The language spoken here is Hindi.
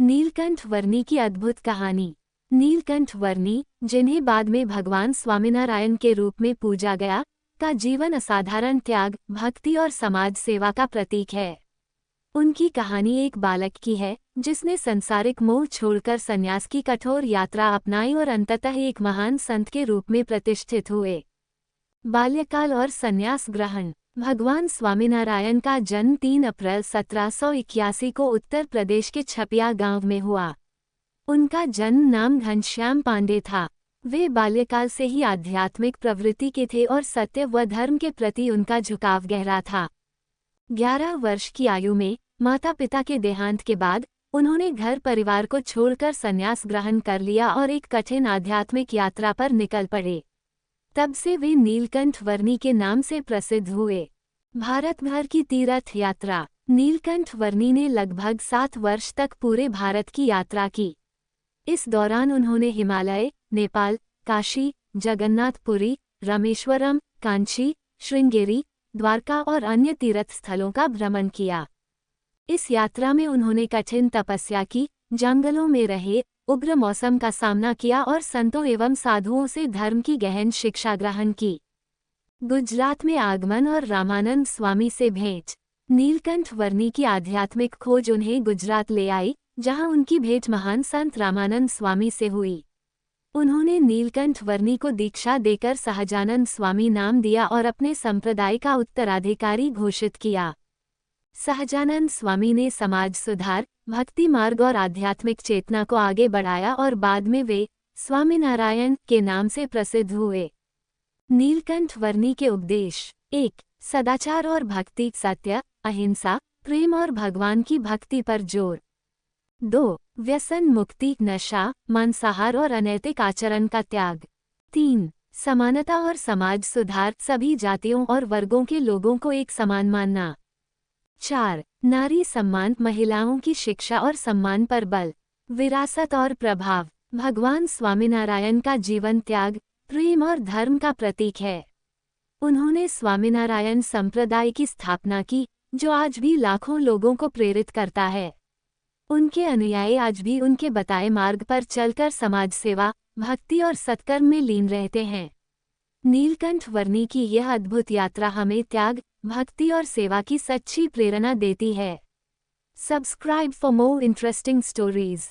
नीलकंठ वर्णी की अद्भुत कहानी। नीलकंठ वर्णी, जिन्हें बाद में भगवान स्वामीनारायण के रूप में पूजा गया, का जीवन असाधारण त्याग, भक्ति और समाज सेवा का प्रतीक है। उनकी कहानी एक बालक की है जिसने संसारिक मोह छोड़कर संन्यास की कठोर यात्रा अपनाई और अंततः एक महान संत के रूप में प्रतिष्ठित हुए। बाल्यकाल और संन्यास ग्रहण। भगवान स्वामीनारायण का जन्म 3 अप्रैल 1781 को उत्तर प्रदेश के छपिया गांव में हुआ। उनका जन्म नाम घनश्याम पांडे था। वे बाल्यकाल से ही आध्यात्मिक प्रवृत्ति के थे और सत्य व धर्म के प्रति उनका झुकाव गहरा था। 11 वर्ष की आयु में माता पिता के देहांत के बाद उन्होंने घर परिवार को छोड़कर संन्यास ग्रहण कर लिया और एक कठिन आध्यात्मिक यात्रा पर निकल पड़े। तब से वे नीलकंठ वर्णी के नाम से प्रसिद्ध हुए। भारत भर की तीर्थ यात्रा। नीलकंठ वर्णी ने लगभग 7 वर्ष तक पूरे भारत की यात्रा की। इस दौरान उन्होंने हिमालय, नेपाल, काशी, जगन्नाथपुरी, रामेश्वरम, कांची, श्रृंगेरी, द्वारका और अन्य तीर्थ स्थलों का भ्रमण किया। इस यात्रा में उन्होंने कठिन तपस्या की, जंगलों में रहे, उग्र मौसम का सामना किया और संतों एवं साधुओं से धर्म की गहन शिक्षा ग्रहण की। गुजरात में आगमन और रामानंद स्वामी से भेंट। नीलकंठ वर्णी की आध्यात्मिक खोज उन्हें गुजरात ले आई, जहां उनकी भेंट महान संत रामानंद स्वामी से हुई। उन्होंने नीलकंठ वर्णी को दीक्षा देकर सहजानंद स्वामी नाम दिया और अपने संप्रदाय का उत्तराधिकारी घोषित किया। सहजानंद स्वामी ने समाज सुधार, भक्ति मार्ग और आध्यात्मिक चेतना को आगे बढ़ाया और बाद में वे स्वामीनारायण के नाम से प्रसिद्ध हुए। नीलकंठ वर्णी के उपदेश। 1. सदाचार और भक्ति, सत्य, अहिंसा, प्रेम और भगवान की भक्ति पर जोर। 2. व्यसन मुक्ति, नशा, मांसाहार और अनैतिक आचरण का त्याग। 3. समानता और समाज सुधार, सभी जातियों और वर्गों के लोगों को एक समान मानना। 4. नारी सम्मान, महिलाओं की शिक्षा और सम्मान पर बल। विरासत और प्रभाव। भगवान स्वामीनारायण का जीवन त्याग, प्रेम और धर्म का प्रतीक है। उन्होंने स्वामीनारायण संप्रदाय की स्थापना की, जो आज भी लाखों लोगों को प्रेरित करता है। उनके अनुयायी आज भी उनके बताए मार्ग पर चलकर समाज सेवा, भक्ति और सत्कर्म में लीन रहते हैं। नीलकंठ वर्णी की यह अद्भुत यात्रा हमें त्याग, भक्ति और सेवा की सच्ची प्रेरणा देती है। Subscribe for more interesting stories.